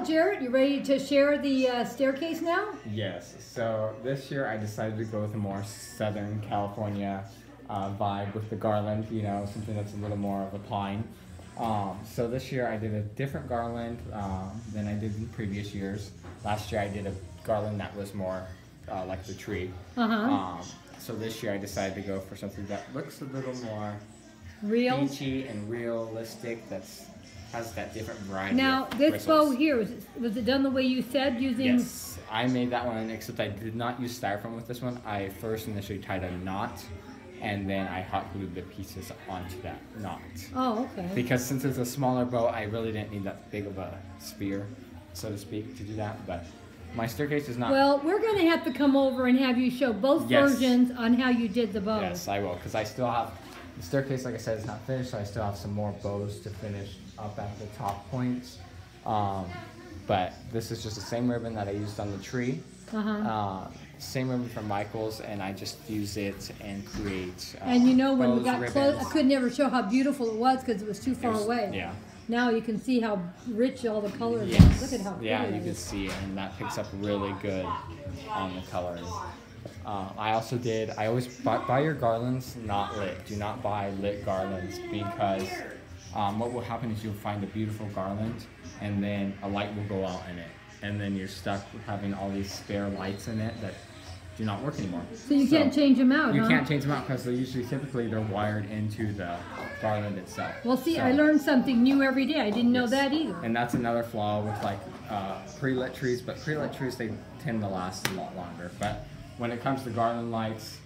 Jared, you ready to share the staircase now? Yes, so this year I decided to go with a more Southern California vibe with the garland, you know, something that's a little more of a pine. So this year I did a different garland than I did in previous years. Last year I did a garland that was more like the tree. So this year I decided to go for something that looks a little more real, peachy and realistic. Has that different variety. Now of this bristles. bow here, was it done the way you said using? Yes, I made that one, except I did not use styrofoam with this one. I first initially tied a knot, and then I hot glued the pieces onto that knot. Oh, okay. Because since it's a smaller bow, I really didn't need that big of a spear, so to speak, to do that. But my staircase is not. Well, we're going to have to come over and have you show both versions on how you did the bow. Yes, I will, because I still have the staircase. Like I said, is not finished, so I still have some more bows to finish up at the top points. But this is just the same ribbon that I used on the tree. Same ribbon from Michael's, and I just use it and create and you know, when we got ribbons. close, I could never show how beautiful it was because it was too far away. Yeah. Now you can see how rich all the colors Yes. are. Look at how pretty Yeah, it you can is. see it, and that picks up really good on the colors. I also did, I always buy your garlands not lit. Do not buy lit garlands, because what will happen is you'll find a beautiful garland and then a light will go out in it. And then you're stuck with having all these spare lights in it that do not work anymore. So you can't change them out, You can't change them out because typically they're wired into the garland itself. Well, see, So- I learned something new every day. I didn't know that either. And that's another flaw with like pre-lit trees, but pre-lit trees, they tend to last a lot longer. But when it comes to garland lights,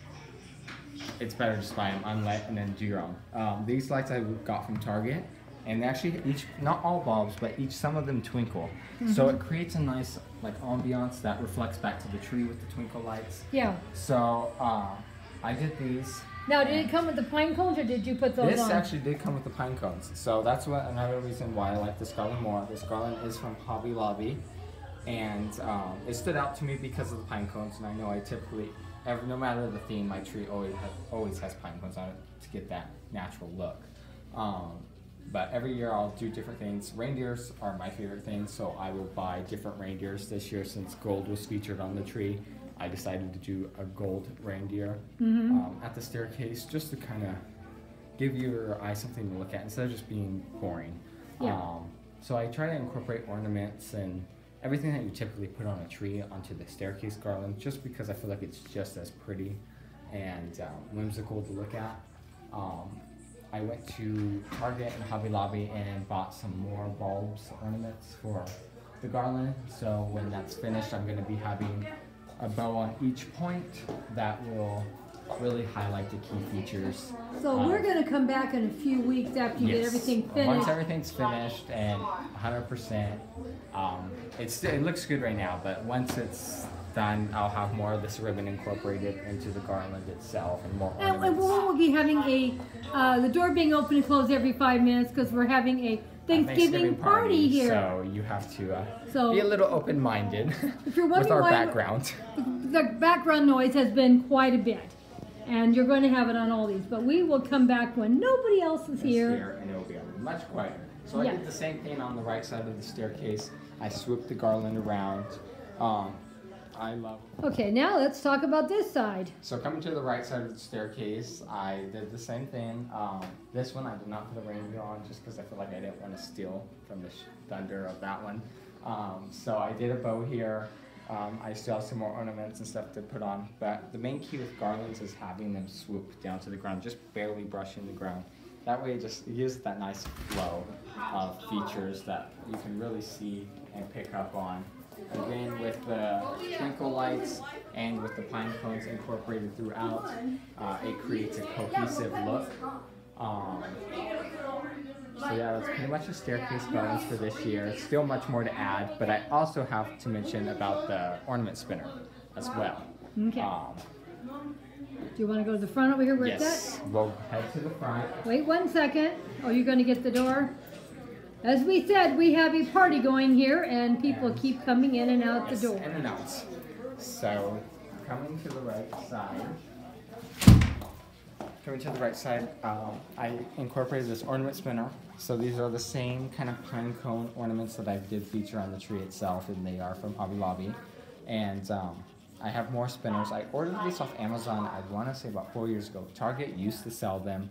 it's better to just buy them unlit and then do your own. These lights I got from Target, and actually not all bulbs, but some of them twinkle. So it creates a nice like ambiance that reflects back to the tree with the twinkle lights. Yeah. So I did these. Now, did it come with the pine cones, or did you put those This on? actually did come with the pine cones. So that's another reason why I like this garland more. This garland is from Hobby Lobby, and it stood out to me because of the pine cones. And I know I typically, no matter the theme, my tree always has pine cones on it to get that natural look. But every year I'll do different things. Reindeers are my favorite thing, so I will buy different reindeers. This year, since gold was featured on the tree, I decided to do a gold reindeer at the staircase, just to kind of give your eye something to look at instead of just being boring. Yeah. So I try to incorporate ornaments and everything that you typically put on a tree onto the staircase garland, just because I feel like it's just as pretty and whimsical to look at. I went to Target and Hobby Lobby and bought some more bulbs ornaments for the garland. So when that's finished, I'm going to be having a bow on each point that will really highlight the key features. So we're going to come back in a few weeks after you get everything finished. Once everything's finished and 100%, it looks good right now, but once it's done, I'll have more of this ribbon incorporated into the garland itself and more ornaments. And we'll be having the door being open and closed every 5 minutes because we're having a Thanksgiving party here. So you have to So be a little open-minded if you're with our why background. The background noise has been quite a bit, and you're going to have it on all these. But we will come back when nobody else is here. And it'll be much quieter. So I did the same thing on the right side of the staircase. I swooped the garland around. I love it. Okay, now let's talk about this side. So coming to the right side of the staircase, I did the same thing. This one I did not put a reindeer on just because I feel like I didn't want to steal from the thunder of that one. So I did a bow here. I still have some more ornaments and stuff to put on, but the main key with garlands is having them swoop down to the ground, just barely brushing the ground. That way it gives that nice flow of features that you can really see and pick up on. Again, with the twinkle lights and with the pine cones incorporated throughout, it creates a cohesive look. So yeah, that's pretty much the staircase garlands for this year. Still much more to add, but I also have to mention about the ornament spinner as well. Okay. Do you want to go to the front over here where it's Yes, we'll head to the front. Wait 1 second. Oh, you're going to get the door? As we said, we have a party going here, and people keep coming in and out the door. In and out. So, coming to the right side, I incorporated this ornament spinner. So these are the same kind of pine cone ornaments that I did feature on the tree itself, and they are from Hobby Lobby. And I have more spinners. I ordered these off Amazon, I want to say about 4 years ago. Target used to sell them.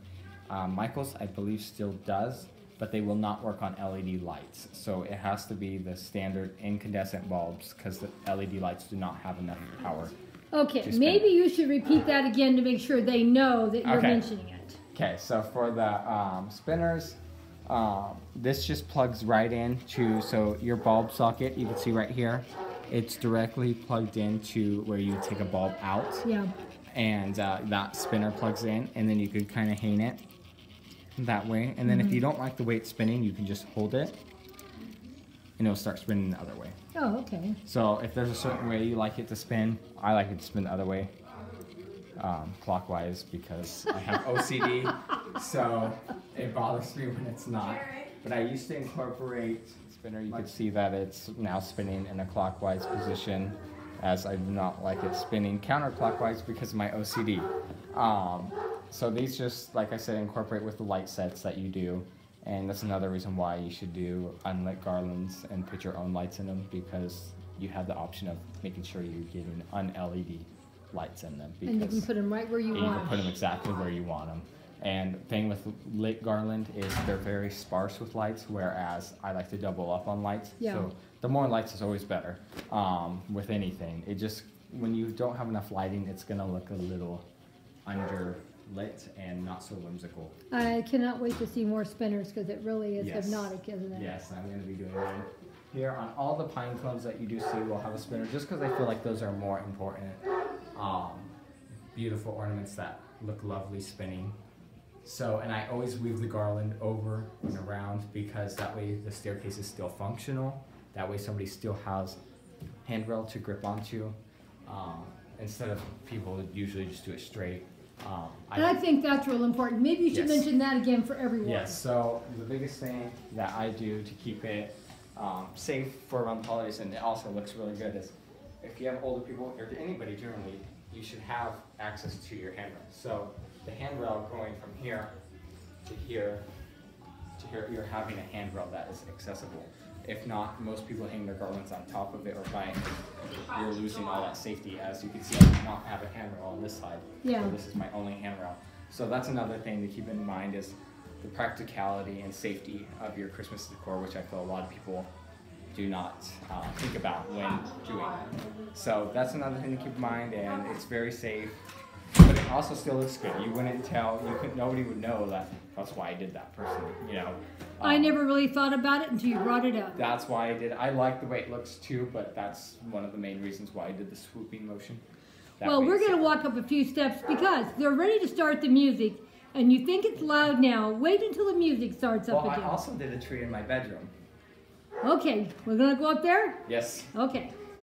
Michaels, I believe, still does, but they will not work on LED lights. So it has to be the standard incandescent bulbs because the LED lights do not have enough power. Okay, maybe you should repeat that again to make sure they know that you're mentioning it. Okay, so for the spinners, this just plugs right into, so your bulb socket, you can see right here, it's directly plugged into where you take a bulb out. Yeah. And that spinner plugs in, and then you can kind of hang it that way. And then if you don't like the way it's spinning, you can just hold it, and it'll start spinning the other way. Oh, okay. So if there's a certain way you like it to spin, I like it to spin the other way, clockwise, because I have OCD, so it bothers me when it's not. But I used to incorporate spinner. You can see that it's now spinning in a clockwise position, as I do not like it spinning counterclockwise because of my OCD. So these just, like I said, incorporate with the light sets that you do. And that's another reason why you should do unlit garlands and put your own lights in them, because you have the option of making sure you're getting un-LED lights in them. And you can put them right where you want them. You can put them exactly where you want them. And thing with lit garland is they're very sparse with lights, whereas I like to double up on lights. Yeah. So the more lights is always better with anything. It just, when you don't have enough lighting, it's going to look a little underlit and not so whimsical. I cannot wait to see more spinners because it really is Yes. hypnotic, isn't it? Yes, I'm going to be doing one. Here on all the pine cones that you do see, we'll have a spinner, just because I feel like those are more important. Beautiful ornaments that look lovely spinning. So, and I always weave the garland over and around, because that way the staircase is still functional. That way somebody still has handrail to grip onto, instead of people usually just do it straight. And I think that's real important. Maybe you should mention that again for everyone. Yes, so the biggest thing that I do to keep it safe for around the holidays, and it also looks really good, is if you have older people, or anybody generally, you should have access to your handrail. So the handrail going from here to here to here, you're having a handrail that is accessible. If not, most people hang their garlands on top of it or by it. You're losing all that safety. As you can see, I do not have a handrail on this side. Yeah. So this is my only handrail. So that's another thing to keep in mind, is the practicality and safety of your Christmas decor, which I feel a lot of people do not think about when doing it. So that's another thing to keep in mind, and it's very safe. But it also still looks good. You wouldn't tell, nobody would know that that's why I did that personally, you know. I never really thought about it until you brought it up. That's why I did. I like the way it looks too, but that's one of the main reasons why I did the swooping motion. Well, we're going to walk up a few steps because they're ready to start the music, and you think it's loud now. Wait until the music starts up again. I also did a tree in my bedroom. Okay, we're going to go up there? Yes. Okay.